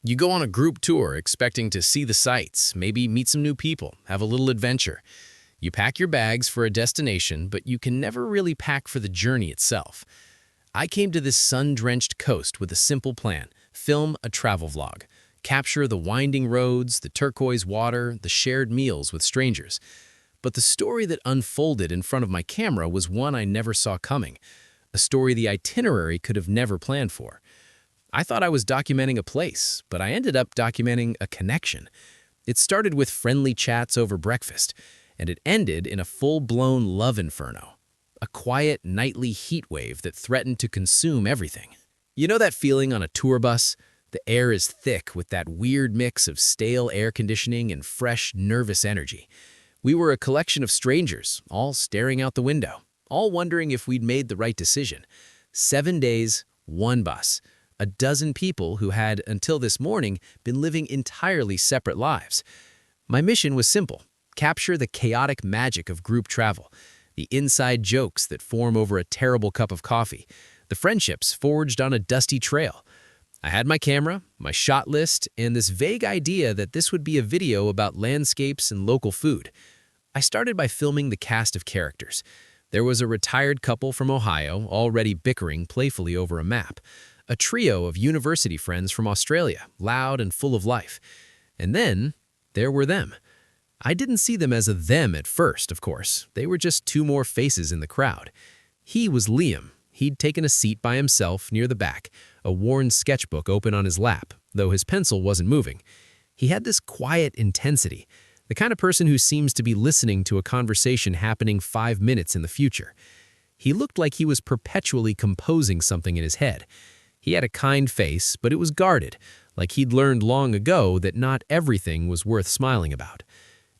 You go on a group tour expecting to see the sights, maybe meet some new people, have a little adventure. You pack your bags for a destination, but you can never really pack for the journey itself. I came to this sun-drenched coast with a simple plan: film a travel vlog. Capture the winding roads, the turquoise water, the shared meals with strangers. But the story that unfolded in front of my camera was one I never saw coming, a story the itinerary could have never planned for. I thought I was documenting a place, but I ended up documenting a connection. It started with friendly chats over breakfast, and it ended in a full-blown love inferno, a quiet, nightly heat wave that threatened to consume everything. You know that feeling on a tour bus? The air is thick with that weird mix of stale air conditioning and fresh, nervous energy. We were a collection of strangers, all staring out the window, all wondering if we'd made the right decision. 7 days, one bus. A dozen people who had, until this morning, been living entirely separate lives. My mission was simple: capture the chaotic magic of group travel, the inside jokes that form over a terrible cup of coffee, the friendships forged on a dusty trail. I had my camera, my shot list, and this vague idea that this would be a video about landscapes and local food. I started by filming the cast of characters. There was a retired couple from Ohio, already bickering playfully over a map. A trio of university friends from Australia, loud and full of life. And then, there were them. I didn't see them as a them at first, of course. They were just two more faces in the crowd. He was Liam. He'd taken a seat by himself near the back, a worn sketchbook open on his lap, though his pencil wasn't moving. He had this quiet intensity, the kind of person who seems to be listening to a conversation happening 5 minutes in the future. He looked like he was perpetually composing something in his head. He had a kind face, but it was guarded, like he'd learned long ago that not everything was worth smiling about.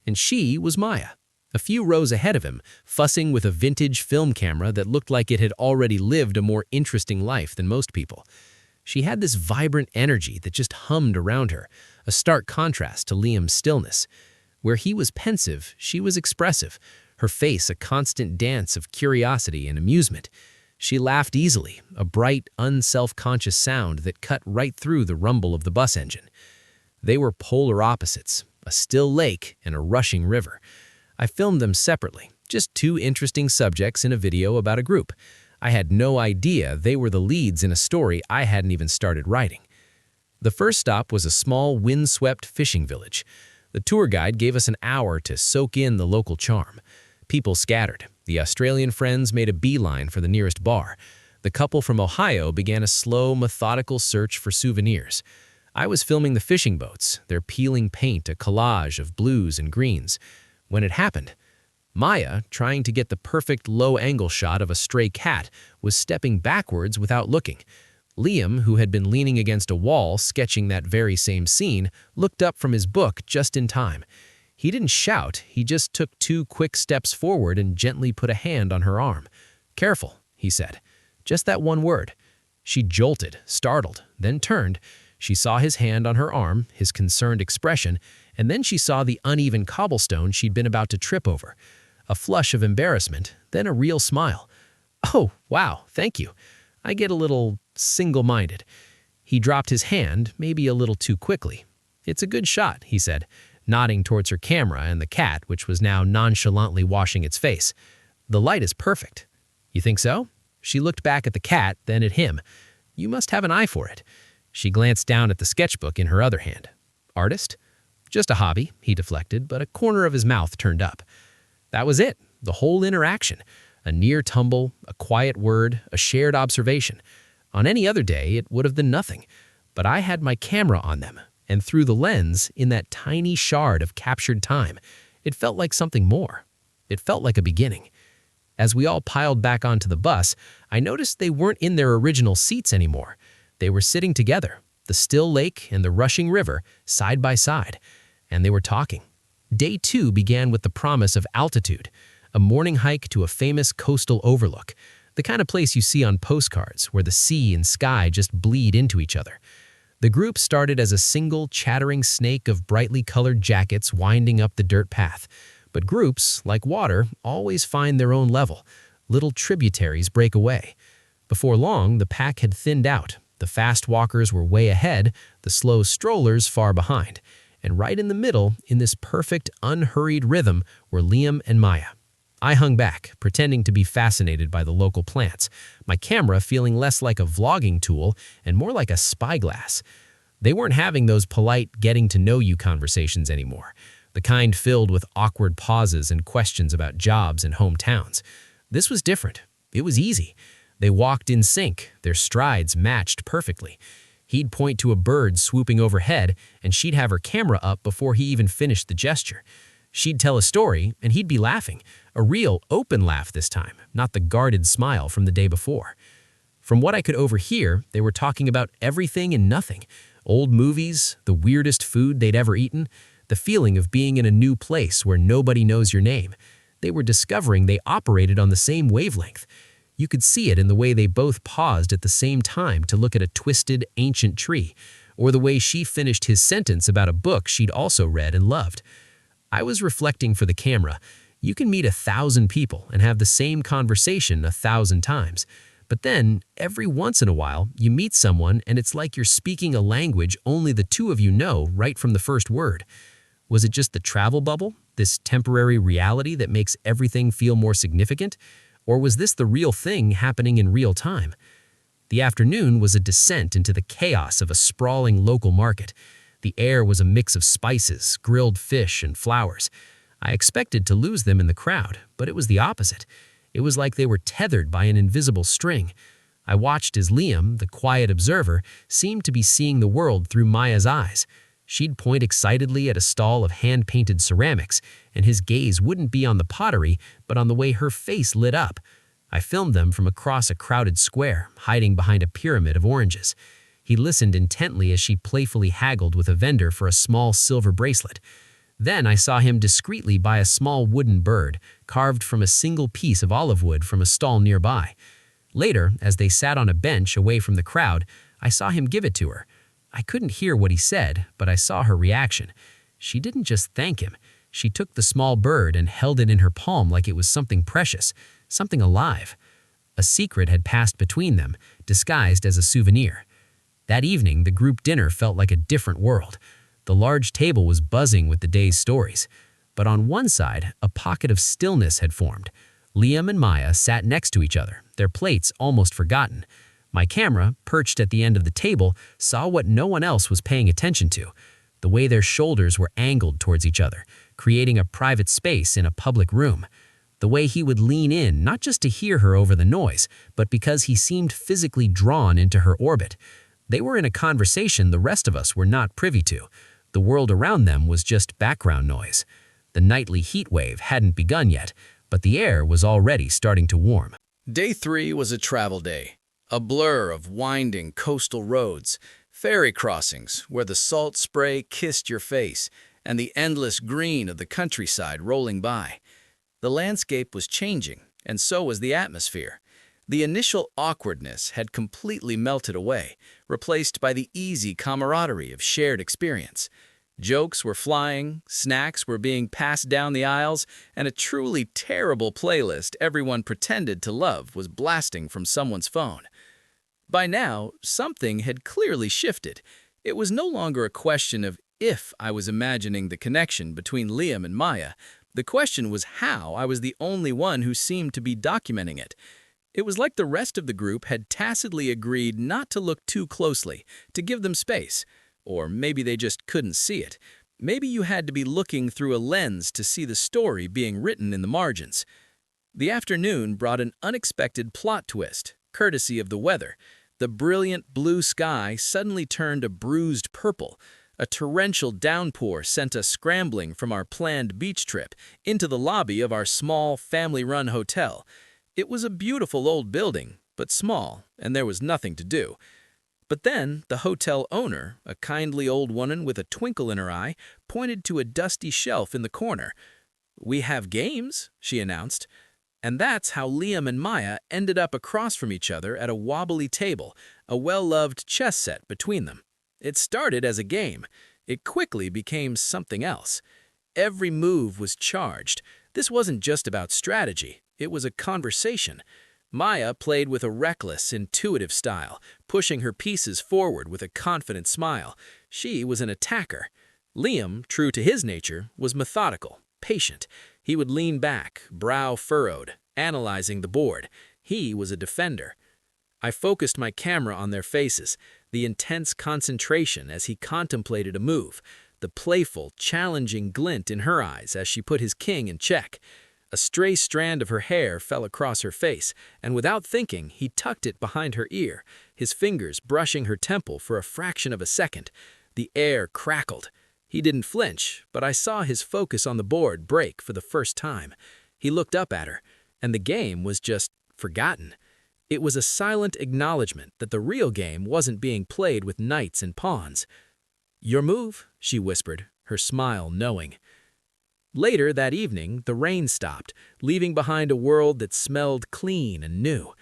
And she was Maya, a few rows ahead of him, fussing with a vintage film camera that looked like it had already lived a more interesting life than most people. She had this vibrant energy that just hummed around her, a stark contrast to Liam's stillness. Where he was pensive, she was expressive, her face a constant dance of curiosity and amusement. She laughed easily, a bright, unself-conscious sound that cut right through the rumble of the bus engine. They were polar opposites, a still lake and a rushing river. I filmed them separately, just two interesting subjects in a video about a group. I had no idea they were the leads in a story I hadn't even started writing. The first stop was a small, windswept fishing village. The tour guide gave us an hour to soak in the local charm. People scattered. The Australian friends made a beeline for the nearest bar. The couple from Ohio began a slow, methodical search for souvenirs. I was filming the fishing boats, their peeling paint a collage of blues and greens. When it happened, Maya, trying to get the perfect low-angle shot of a stray cat, was stepping backwards without looking. Liam, who had been leaning against a wall sketching that very same scene, looked up from his book just in time. He didn't shout, he just took 2 quick steps forward and gently put a hand on her arm. "Careful," he said. Just that one word. She jolted, startled, then turned. She saw his hand on her arm, his concerned expression, and then she saw the uneven cobblestone she'd been about to trip over. A flush of embarrassment, then a real smile. "Oh, wow, thank you. I get a little single-minded." He dropped his hand, maybe a little too quickly. "It's a good shot," he said, nodding towards her camera and the cat, which was now nonchalantly washing its face. "The light is perfect." "You think so?" She looked back at the cat, then at him. "You must have an eye for it." She glanced down at the sketchbook in her other hand. "Artist?" "Just a hobby," he deflected, but a corner of his mouth turned up. That was it, the whole interaction. A near tumble, a quiet word, a shared observation. On any other day, it would have been nothing. But I had my camera on them, and through the lens, in that tiny shard of captured time, it felt like something more. It felt like a beginning. As we all piled back onto the bus, I noticed they weren't in their original seats anymore. They were sitting together, the still lake and the rushing river, side by side, and they were talking. Day 2 began with the promise of altitude, a morning hike to a famous coastal overlook, the kind of place you see on postcards where the sea and sky just bleed into each other. The group started as a single chattering snake of brightly colored jackets winding up the dirt path. But groups, like water, always find their own level. Little tributaries break away. Before long, the pack had thinned out. The fast walkers were way ahead, the slow strollers far behind. And right in the middle, in this perfect, unhurried rhythm, were Liam and Maya. I hung back, pretending to be fascinated by the local plants, my camera feeling less like a vlogging tool and more like a spyglass. They weren't having those polite, getting-to-know-you conversations anymore, the kind filled with awkward pauses and questions about jobs and hometowns. This was different. It was easy. They walked in sync, their strides matched perfectly. He'd point to a bird swooping overhead, and she'd have her camera up before he even finished the gesture. She'd tell a story, and he'd be laughing, a real, open laugh this time, not the guarded smile from the day before. From what I could overhear, they were talking about everything and nothing. Old movies, the weirdest food they'd ever eaten, the feeling of being in a new place where nobody knows your name. They were discovering they operated on the same wavelength. You could see it in the way they both paused at the same time to look at a twisted, ancient tree, or the way she finished his sentence about a book she'd also read and loved. I was reflecting for the camera. You can meet 1,000 people and have the same conversation 1,000 times. But then, every once in a while, you meet someone and it's like you're speaking a language only the two of you know right from the first word. Was it just the travel bubble, this temporary reality that makes everything feel more significant? Or was this the real thing happening in real time? The afternoon was a descent into the chaos of a sprawling local market. The air was a mix of spices, grilled fish, and flowers. I expected to lose them in the crowd, but it was the opposite. It was like they were tethered by an invisible string. I watched as Liam, the quiet observer, seemed to be seeing the world through Maya's eyes. She'd point excitedly at a stall of hand-painted ceramics, and his gaze wouldn't be on the pottery, but on the way her face lit up. I filmed them from across a crowded square, hiding behind a pyramid of oranges. He listened intently as she playfully haggled with a vendor for a small silver bracelet. Then I saw him discreetly buy a small wooden bird, carved from a single piece of olive wood from a stall nearby. Later, as they sat on a bench away from the crowd, I saw him give it to her. I couldn't hear what he said, but I saw her reaction. She didn't just thank him. She took the small bird and held it in her palm like it was something precious, something alive. A secret had passed between them, disguised as a souvenir. That evening, the group dinner felt like a different world. The large table was buzzing with the day's stories. But on one side, a pocket of stillness had formed. Liam and Maya sat next to each other, their plates almost forgotten. My camera, perched at the end of the table, saw what no one else was paying attention to, the way their shoulders were angled towards each other, creating a private space in a public room. The way he would lean in, not just to hear her over the noise, but because he seemed physically drawn into her orbit. They were in a conversation the rest of us were not privy to. The world around them was just background noise. The nightly heat wave hadn't begun yet, but the air was already starting to warm. Day 3 was a travel day. A blur of winding coastal roads, ferry crossings where the salt spray kissed your face, and the endless green of the countryside rolling by. The landscape was changing, and so was the atmosphere. The initial awkwardness had completely melted away, replaced by the easy camaraderie of shared experience. Jokes were flying, snacks were being passed down the aisles, and a truly terrible playlist everyone pretended to love was blasting from someone's phone. By now, something had clearly shifted. It was no longer a question of if I was imagining the connection between Liam and Maya. The question was how I was the only one who seemed to be documenting it. It was like the rest of the group had tacitly agreed not to look too closely, to give them space. Or maybe they just couldn't see it. Maybe you had to be looking through a lens to see the story being written in the margins. The afternoon brought an unexpected plot twist, courtesy of the weather. The brilliant blue sky suddenly turned a bruised purple. A torrential downpour sent us scrambling from our planned beach trip into the lobby of our small, family-run hotel. It was a beautiful old building, but small, and there was nothing to do. But then the hotel owner, a kindly old woman with a twinkle in her eye, pointed to a dusty shelf in the corner. "We have games," she announced. And that's how Liam and Maya ended up across from each other at a wobbly table, a well-loved chess set between them. It started as a game. It quickly became something else. Every move was charged. This wasn't just about strategy. It was a conversation. Maya played with a reckless, intuitive style, pushing her pieces forward with a confident smile. She was an attacker. Liam, true to his nature, was methodical, patient. He would lean back, brow furrowed, analyzing the board. He was a defender. I focused my camera on their faces, the intense concentration as he contemplated a move, the playful, challenging glint in her eyes as she put his king in check. A stray strand of her hair fell across her face, and without thinking, he tucked it behind her ear, his fingers brushing her temple for a fraction of a second. The air crackled. He didn't flinch, but I saw his focus on the board break for the first time. He looked up at her, and the game was just forgotten. It was a silent acknowledgement that the real game wasn't being played with knights and pawns. "Your move," she whispered, her smile knowing. Later that evening, the rain stopped, leaving behind a world that smelled clean and new.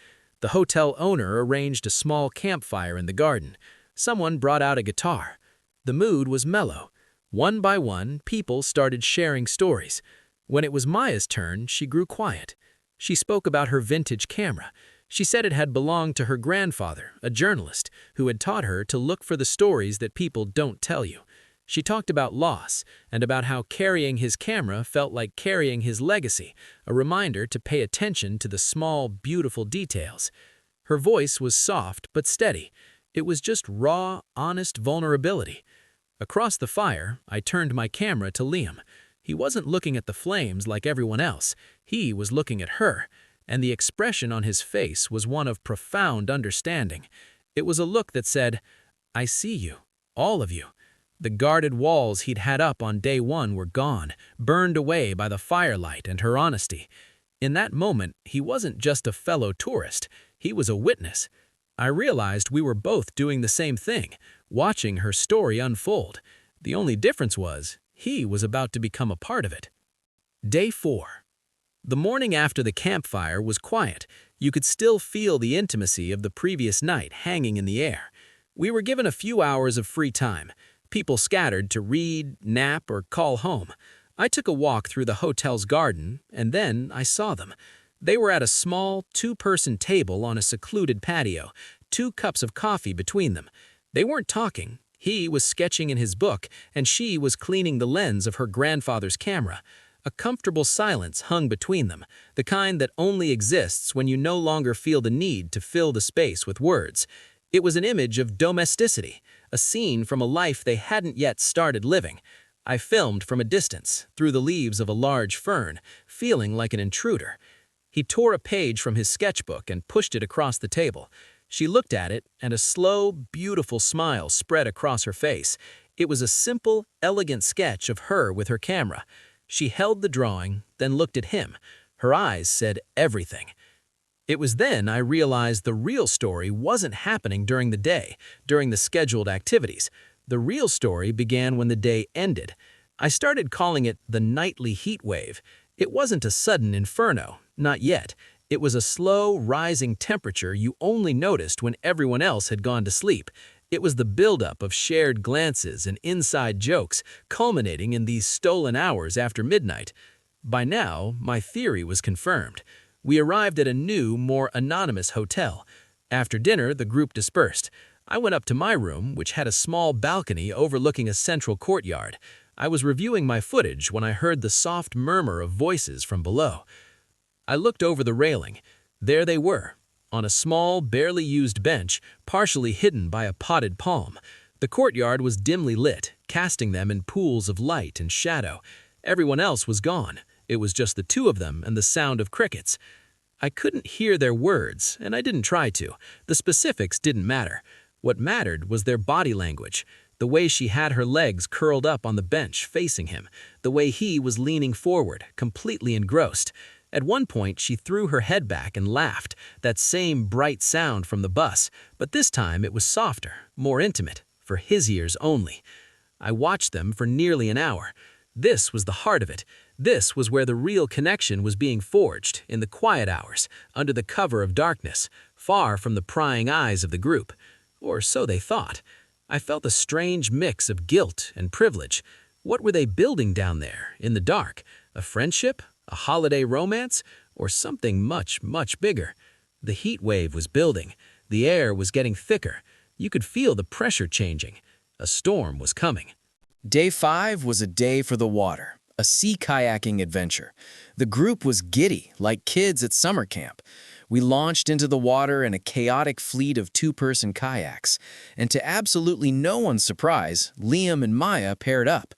The hotel owner arranged a small campfire in the garden. Someone brought out a guitar. The mood was mellow. One by one, people started sharing stories. When it was Maya's turn, she grew quiet. She spoke about her vintage camera. She said it had belonged to her grandfather, a journalist, who had taught her to look for the stories that people don't tell you. She talked about loss and about how carrying his camera felt like carrying his legacy, a reminder to pay attention to the small, beautiful details. Her voice was soft but steady. It was just raw, honest vulnerability. Across the fire, I turned my camera to Liam. He wasn't looking at the flames like everyone else. He was looking at her, and the expression on his face was one of profound understanding. It was a look that said, "I see you, all of you." The guarded walls he'd had up on day one were gone, burned away by the firelight and her honesty. In that moment, he wasn't just a fellow tourist, he was a witness. I realized we were both doing the same thing, watching her story unfold. The only difference was, he was about to become a part of it. Day 4. The morning after the campfire was quiet. You could still feel the intimacy of the previous night hanging in the air. We were given a few hours of free time. People scattered to read, nap, or call home. I took a walk through the hotel's garden, and then I saw them. They were at a small, two-person table on a secluded patio, 2 cups of coffee between them. They weren't talking. He was sketching in his book, and she was cleaning the lens of her grandfather's camera. A comfortable silence hung between them, the kind that only exists when you no longer feel the need to fill the space with words. It was an image of domesticity, a scene from a life they hadn't yet started living. I filmed from a distance, through the leaves of a large fern, feeling like an intruder. He tore a page from his sketchbook and pushed it across the table. She looked at it, and a slow, beautiful smile spread across her face. It was a simple, elegant sketch of her with her camera. She held the drawing, then looked at him. Her eyes said everything. It was then I realized the real story wasn't happening during the day, during the scheduled activities. The real story began when the day ended. I started calling it the nightly heatwave. It wasn't a sudden inferno, not yet. It was a slow, rising temperature you only noticed when everyone else had gone to sleep. It was the buildup of shared glances and inside jokes, culminating in these stolen hours after midnight. By now, my theory was confirmed. We arrived at a new, more anonymous hotel. After dinner, the group dispersed. I went up to my room, which had a small balcony overlooking a central courtyard. I was reviewing my footage when I heard the soft murmur of voices from below. I looked over the railing. There they were, on a small, barely used bench, partially hidden by a potted palm. The courtyard was dimly lit, casting them in pools of light and shadow. Everyone else was gone. It was just the two of them and the sound of crickets. I couldn't hear their words, and I didn't try to. The specifics didn't matter. What mattered was their body language, the way she had her legs curled up on the bench facing him, the way he was leaning forward, completely engrossed. At one point, she threw her head back and laughed, that same bright sound from the bus, but this time it was softer, more intimate, for his ears only. I watched them for nearly an hour. This was the heart of it. This was where the real connection was being forged, in the quiet hours, under the cover of darkness, far from the prying eyes of the group. Or so they thought. I felt a strange mix of guilt and privilege. What were they building down there, in the dark? A friendship? A holiday romance? Or something much, much bigger? The heat wave was building. The air was getting thicker. You could feel the pressure changing. A storm was coming. Day 5 was a day for the water, a sea kayaking adventure. The group was giddy, like kids at summer camp. We launched into the water in a chaotic fleet of two-person kayaks, and to absolutely no one's surprise, Liam and Maya paired up.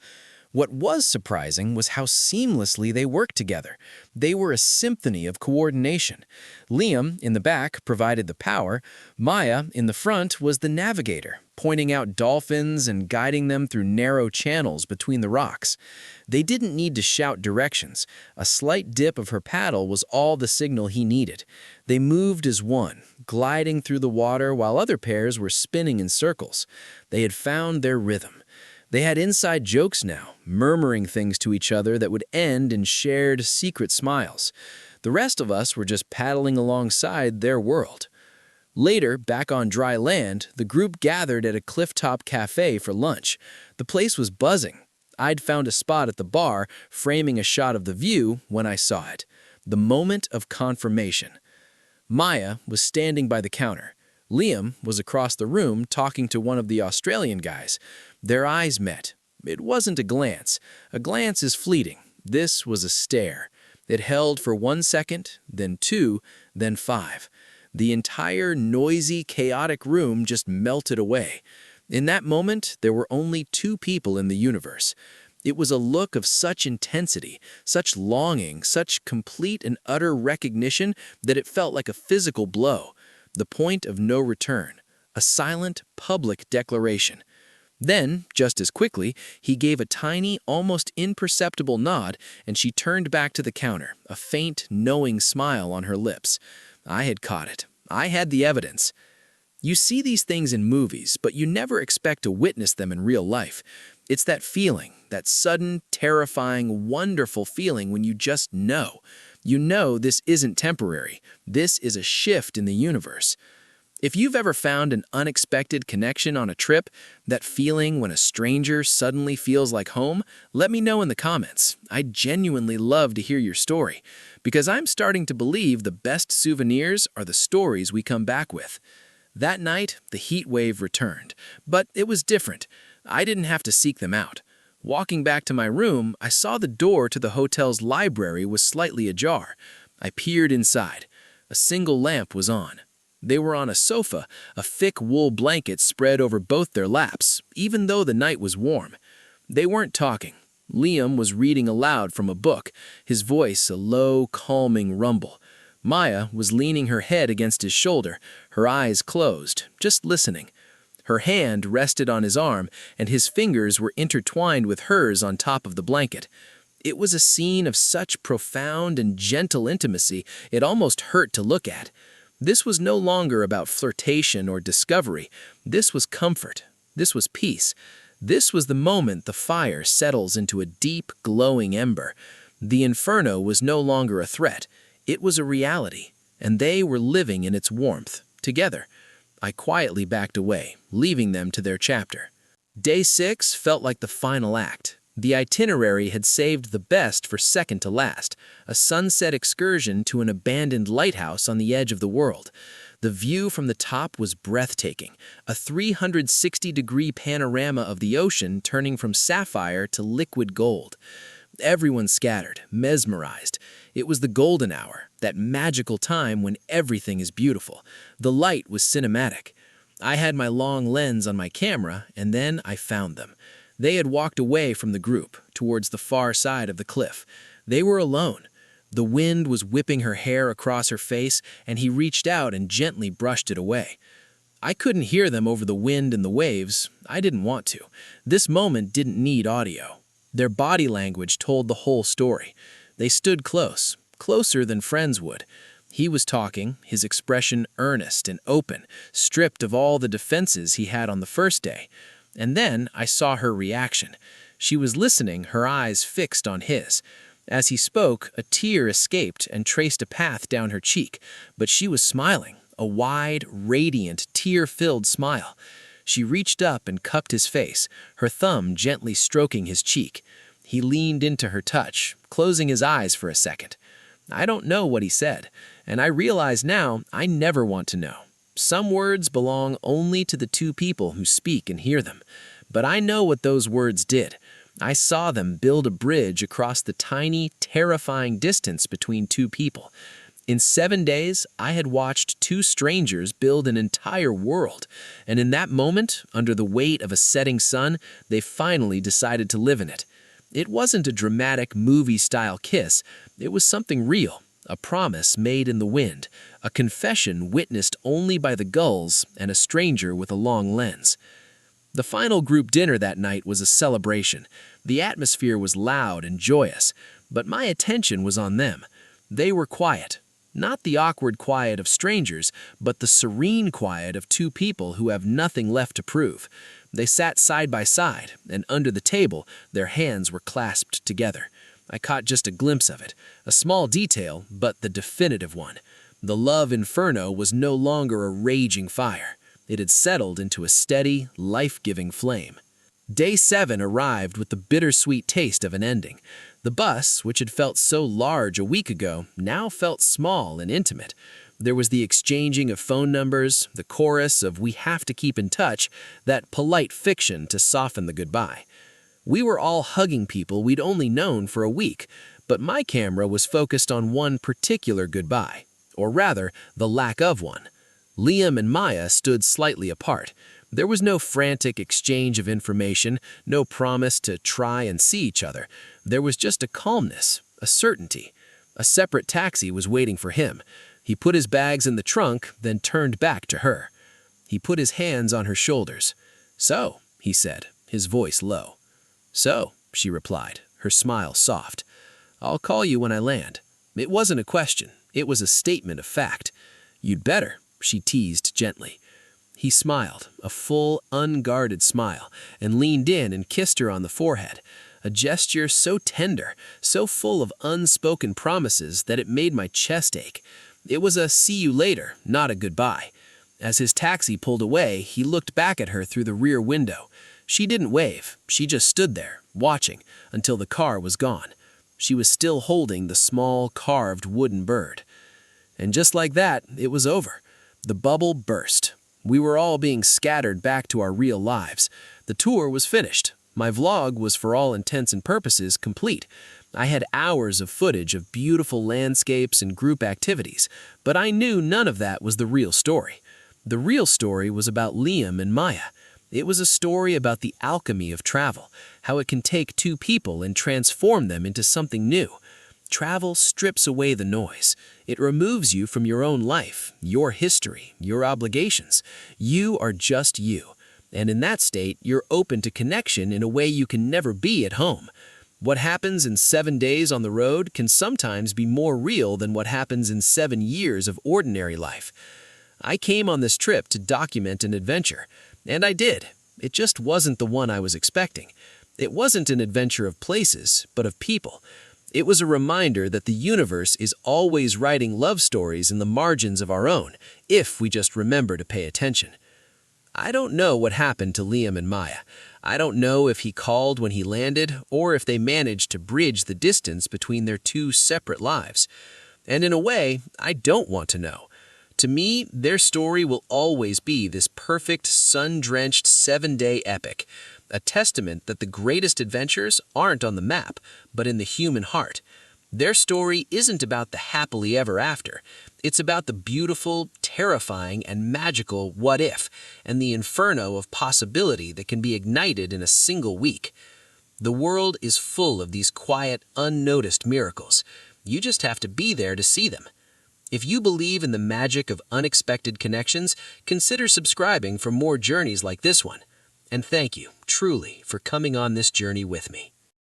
What was surprising was how seamlessly they worked together. They were a symphony of coordination. Liam, in the back, provided the power. Maya, in the front, was the navigator, pointing out dolphins and guiding them through narrow channels between the rocks. They didn't need to shout directions. A slight dip of her paddle was all the signal he needed. They moved as one, gliding through the water while other pairs were spinning in circles. They had found their rhythm. They had inside jokes now, murmuring things to each other that would end in shared, secret smiles. The rest of us were just paddling alongside their world. Later, back on dry land, the group gathered at a clifftop cafe for lunch. The place was buzzing. I'd found a spot at the bar, framing a shot of the view when I saw it. The moment of confirmation. Maya was standing by the counter. Liam was across the room talking to one of the Australian guys. Their eyes met. It wasn't a glance. A glance is fleeting. This was a stare. It held for 1 second, then 2, then 5. The entire noisy, chaotic room just melted away. In that moment, there were only 2 people in the universe. It was a look of such intensity, such longing, such complete and utter recognition that it felt like a physical blow. The point of no return. A silent, public declaration. Then, just as quickly, he gave a tiny, almost imperceptible nod, and she turned back to the counter, a faint, knowing smile on her lips. I had caught it. I had the evidence. You see these things in movies, but you never expect to witness them in real life. It's that feeling, that sudden, terrifying, wonderful feeling when you just know. You know this isn't temporary. This is a shift in the universe. If you've ever found an unexpected connection on a trip, that feeling when a stranger suddenly feels like home, let me know in the comments. I'd genuinely love to hear your story, because I'm starting to believe the best souvenirs are the stories we come back with. That night, the heat wave returned, but it was different. I didn't have to seek them out. Walking back to my room, I saw the door to the hotel's library was slightly ajar. I peered inside. A single lamp was on. They were on a sofa, a thick wool blanket spread over both their laps, even though the night was warm. They weren't talking. Liam was reading aloud from a book, his voice a low, calming rumble. Maya was leaning her head against his shoulder, her eyes closed, just listening. Her hand rested on his arm, and his fingers were intertwined with hers on top of the blanket. It was a scene of such profound and gentle intimacy, it almost hurt to look at. This was no longer about flirtation or discovery. This was comfort. This was peace. This was the moment the fire settles into a deep, glowing ember. The Inferno was no longer a threat. It was a reality, and they were living in its warmth, together. I quietly backed away, leaving them to their chapter. Day 6 felt like the final act. The itinerary had saved the best for second to last, a sunset excursion to an abandoned lighthouse on the edge of the world. The view from the top was breathtaking, a 360-degree panorama of the ocean turning from sapphire to liquid gold. Everyone scattered, mesmerized. It was the golden hour, that magical time when everything is beautiful. The light was cinematic. I had my long lens on my camera, and then I found them. They had walked away from the group, towards the far side of the cliff. They were alone. The wind was whipping her hair across her face, and he reached out and gently brushed it away. I couldn't hear them over the wind and the waves. I didn't want to. This moment didn't need audio. Their body language told the whole story. They stood close, closer than friends would. He was talking, his expression earnest and open, stripped of all the defenses he had on the first day. And then I saw her reaction. She was listening, her eyes fixed on his. As he spoke, a tear escaped and traced a path down her cheek, but she was smiling, a wide, radiant, tear-filled smile. She reached up and cupped his face, her thumb gently stroking his cheek. He leaned into her touch, closing his eyes for a second. I don't know what he said, and I realize now I never want to know. Some words belong only to the two people who speak and hear them. But I know what those words did. I saw them build a bridge across the tiny, terrifying distance between two people. In 7 days, I had watched two strangers build an entire world, and in that moment, under the weight of a setting sun, they finally decided to live in it. It wasn't a dramatic movie-style kiss, it was something real, a promise made in the wind, a confession witnessed only by the gulls and a stranger with a long lens. The final group dinner that night was a celebration. The atmosphere was loud and joyous, but my attention was on them. They were quiet. Not the awkward quiet of strangers, but the serene quiet of two people who have nothing left to prove. They sat side by side, and under the table, their hands were clasped together. I caught just a glimpse of it, a small detail, but the definitive one. The love inferno was no longer a raging fire. It had settled into a steady, life-giving flame. Day 7 arrived with the bittersweet taste of an ending. The bus, which had felt so large a week ago, now felt small and intimate. There was the exchanging of phone numbers, the chorus of "we have to keep in touch," that polite fiction to soften the goodbye. We were all hugging people we'd only known for a week, but my camera was focused on one particular goodbye, or rather, the lack of one. Liam and Maya stood slightly apart. There was no frantic exchange of information, no promise to try and see each other. There was just a calmness, a certainty. A separate taxi was waiting for him. He put his bags in the trunk, then turned back to her. He put his hands on her shoulders. "So," he said, his voice low. "So," she replied, her smile soft. "I'll call you when I land." It wasn't a question. It was a statement of fact. "You'd better," she teased gently. He smiled, a full, unguarded smile, and leaned in and kissed her on the forehead. A gesture so tender, so full of unspoken promises that it made my chest ache. It was a "see you later," not a goodbye. As his taxi pulled away, he looked back at her through the rear window. She didn't wave. She just stood there, watching, until the car was gone. She was still holding the small, carved wooden bird. And just like that, it was over. The bubble burst. We were all being scattered back to our real lives. The tour was finished. My vlog was for all intents and purposes complete. I had hours of footage of beautiful landscapes and group activities, but I knew none of that was the real story. The real story was about Liam and Maya. It was a story about the alchemy of travel, how it can take two people and transform them into something new. Travel strips away the noise. It removes you from your own life, your history, your obligations. You are just you. And in that state, you're open to connection in a way you can never be at home. What happens in 7 days on the road can sometimes be more real than what happens in 7 years of ordinary life. I came on this trip to document an adventure, and I did. It just wasn't the one I was expecting. It wasn't an adventure of places, but of people. It was a reminder that the universe is always writing love stories in the margins of our own, if we just remember to pay attention. I don't know what happened to Liam and Maya. I don't know if he called when he landed, or if they managed to bridge the distance between their two separate lives. And in a way, I don't want to know. To me, their story will always be this perfect, sun-drenched 7-day epic, a testament that the greatest adventures aren't on the map, but in the human heart. Their story isn't about the happily ever after. It's about the beautiful, terrifying, and magical what if, and the inferno of possibility that can be ignited in a single week. The world is full of these quiet, unnoticed miracles. You just have to be there to see them. If you believe in the magic of unexpected connections, consider subscribing for more journeys like this one. And thank you, truly, for coming on this journey with me.